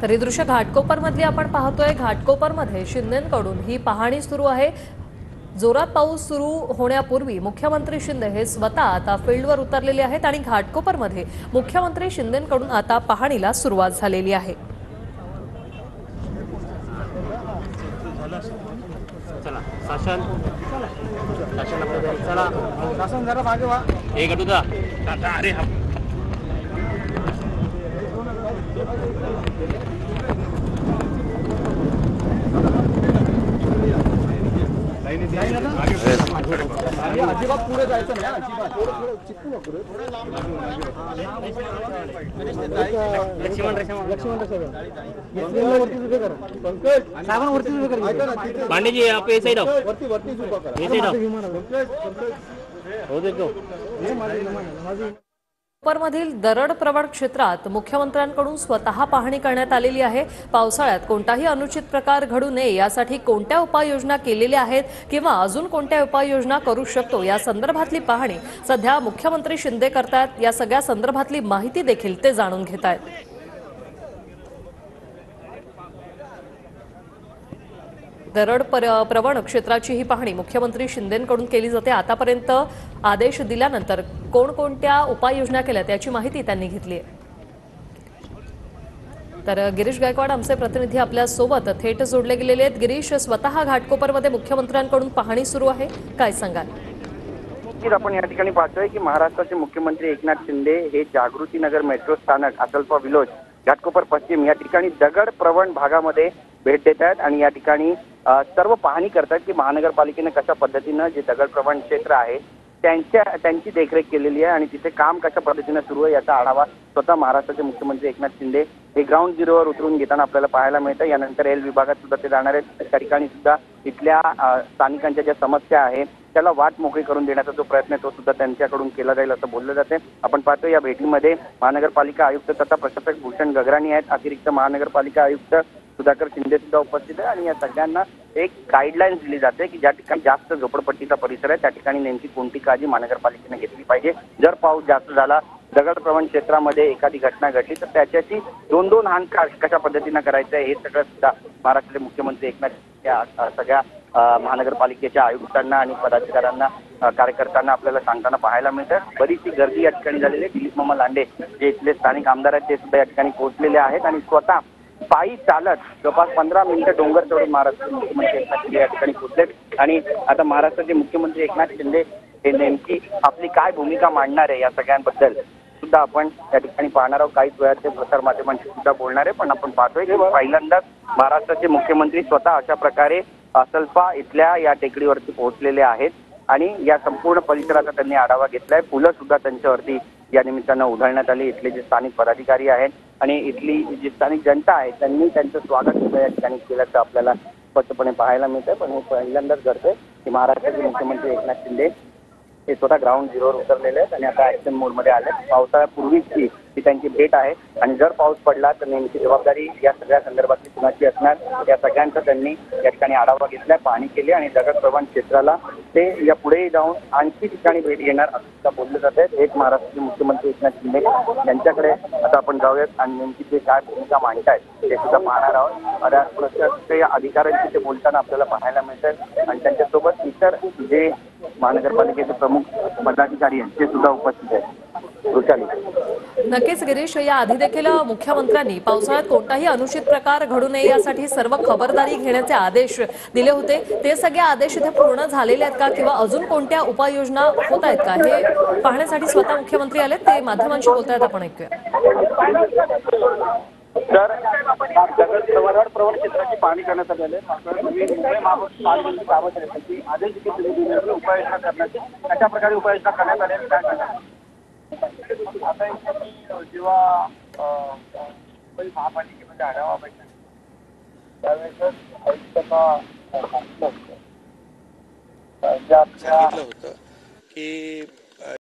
तर ही दृश्य घाटकोपरमधली आपण पाहतोय। घाटकोपरमध्ये शिंदेंकडून ही पाहणी सुरू आहे। जोरात पाऊस सुरू होण्यापूर्वी मुख्यमंत्री शिंदे हे स्वतः आता फील्डवर उतरलेले आहेत आणि घाटकोपरमध्ये मुख्यमंत्री शिंदेंकडून आता पाहणीला सुरुवात झालेली आहे। चला शासन शासन आपल्या घरी चला शासन जरा मागे वा एक अडुदा अरे अजिबात पुढे जायचं नाही, अजिबात थोडं चिकू नको रे, थोडं लांब पांडे जी आप ऐसे ही रहो, वरती उभा करा, ऐसे ही रहो, हो देखो परमधील दरड प्रवण क्षेत्रात मुख्यमंत्र्यांकडून स्वतः पाहणी करण्यात आलेली आहे। पावसाळ्यात कोणताही अनुचित प्रकार घडू नये यासाठी कोणत्या उपाययोजना केलेल्या आहेत किंवा अजून कोणत्या उपाययोजना करू शकतो या संदर्भातली पाहणी सध्या मुख्यमंत्री शिंदे करतात। या सगळ्या संदर्भातली माहिती देखील ते जाणून घेतायत। दरड प्रवण क्षेत्राची ही पाहणी मुख्यमंत्री शिंदेंकडून केली जाते। आतापर्यंत आदेश दिल्यानंतर कोणकोणत्या उपाययोजना केल्या त्याची माहिती त्यांनी घेतली आहे। तर गिरीश गायकवाड आमचे प्रतिनिधी आपल्या सोबत थेट जोडले गेलेले आहेत। गिरीश, स्वतः घाटकोपरमध्ये मुख्यमंत्र्यांकडून पाहणी सुरू आहे, काय सांगाल? आपण या ठिकाणी पाहतोय की महाराष्ट्राचे मुख्यमंत्री एकनाथ शिंदे हे जागृतीनगर मेट्रो स्थानक, अकल्पा विलोज, घाटकोपर पश्चिम या ठिकाणी दगड प्रवण भागामध्ये भेट देत आहेत आणि या ठिकाणी सर्व पाहणी करतात की महानगरपालिकेने कशा पद्धतीनं जे दगड प्रवण क्षेत्र आहे त्यांची देखरेख केलेली आहे आणि तिथे काम कशा पद्धतीने सुरू आहे याचा आढावा स्वतः महाराष्ट्राचे मुख्यमंत्री एकनाथ शिंदे हे ग्राउंड झिरोवर उतरून घेताना आपल्याला पाहायला मिळतं। यानंतर एल विभागात सुद्धा ते जाणार आहेत। त्या ठिकाणी सुद्धा इथल्या स्थानिकांच्या ज्या समस्या आहेत त्याला वाट मोकळी करून देण्याचा जो प्रयत्न आहे तो सुद्धा त्यांच्याकडून केला जाईल असं बोललं जाते। आपण पाहतो या भेटीमध्ये महानगरपालिका आयुक्त तथा प्रशासक भूषण गगराणी आहेत, अतिरिक्त महानगरपालिका आयुक्त सुधाकर शिंदे सुद्धा उपस्थित आहे आणि या सगळ्यांना एक गाईडलाईन्स दिली जाते की ज्या ठिकाणी जास्त झोपडपट्टीचा परिसर आहे त्या ठिकाणी नेमकी कोणती काळजी महानगरपालिकेने घेतली पाहिजे। जर पाऊस जास्त झाला, दगड प्रवण क्षेत्रामध्ये एखादी घटना घडली तर त्याच्याशी दोन हाणकाळ कशा पद्धतीनं करायचं आहे हे सगळं सुद्धा महाराष्ट्राचे मुख्यमंत्री एकनाथ या सगळ्या महानगरपालिकेच्या आयुक्तांना आणि पदाधिकाऱ्यांना कार्यकर्त्यांना आपल्याला सांगताना पाहायला मिळतं। बरीचशी गर्दी या ठिकाणी झालेली आहे। दिलीप मामा लांडे जे इथले स्थानिक आमदार आहेत ते सुद्धा या ठिकाणी पोहोचलेले आहेत आणि स्वतः पायी चालत जवळपास 15 मिनिटं डोंगर चढून महाराष्ट्राचे मुख्यमंत्री एकनाथ शिंदे या ठिकाणी पोहोचलेत आणि आता महाराष्ट्राचे मुख्यमंत्री एकनाथ शिंदे हे नेमकी आपली काय भूमिका मांडणार आहे या सगळ्यांबद्दल सुद्धा आपण या ठिकाणी पाहणार आहोत। काहीच वेळात ते प्रसार माध्यमांशी सुद्धा बोलणार आहे, पण आपण पाहतोय की पहिल्यांदाच महाराष्ट्राचे मुख्यमंत्री स्वतः अशा प्रकारे असल्फा इथल्या या टेकडीवरती पोहोचलेले आहेत आणि या संपूर्ण परिसराचा त्यांनी आढावा घेतलाय। फुलं सुद्धा त्यांच्यावरती या निमित्तानं उधळण्यात आली। इथले जे स्थानिक पदाधिकारी आहेत आणि इथली जी स्थानिक जनता आहे त्यांनी त्यांचं स्वागत सुद्धा या ठिकाणी केल्याचं आपल्याला स्पष्टपणे पाहायला मिळतंय। पण हे पहिल्यांदाच घडतंय की महाराष्ट्राचे मुख्यमंत्री एकनाथ शिंदे हे स्वतः ग्राउंड झिरोवर उतरलेले आहेत आणि आता ऍक्शन मोडमध्ये आले। पावसाळ्यापूर्वीची ही त्यांची भेट आहे आणि जर पाऊस पडला तर नेमकी जबाबदारी या सगळ्या संदर्भातली कुणाची असणार या सगळ्यांचा त्यांनी या ठिकाणी आढावा घेतलाय, पाहणी केली आणि दगड प्रवण क्षेत्राला ते या पुढे जाऊन आणखी ठिकाणी भेट घेणार असं सुद्धा बोललं जात आहे। एक महाराष्ट्राचे मुख्यमंत्री एकनाथ शिंदे यांच्याकडे आता आपण जाऊयात आणि नेमकी ते काय भूमिका मांडतायत ते सुद्धा पाहणार आहोत। प्रशासकीय अधिकाऱ्यांशी ते बोलताना आपल्याला पाहायला मिळतात आणि त्यांच्यासोबत इतर जे महानगरपालिकेचे प्रमुख पदाधिकारी आहेत ते सुद्धा उपस्थित आहेत। वृषाली, नक्कीच गिरीश, या आधी देखील मुख्यमंत्र्यांनी पावसाळ्यात कोणताही अनुचित प्रकार घडू नये यासाठी सर्व खबरदारी घेण्याचे आदेश दिले होते। ते सगळे आदेश इथे पूर्ण झालेले आहेत का किंवा अजून कोणत्या उपाययोजना होत आहेत का हे पाहण्यासाठी स्वतः मुख्यमंत्री आले, ते माध्यमांशी बोलतायत, आपण ऐकूया। तर दगड प्रवण क्षेत्राची पाहणी करण्यासाठी आले आदेश उपाययोजना करण्याची अशा प्रकारे उपाययोजना करण्यात आल्या। आता जेव्हा महापालिकेमध्ये आढावा बैठक त्यावेळेस आयुक्तांना सांगितलं होतं की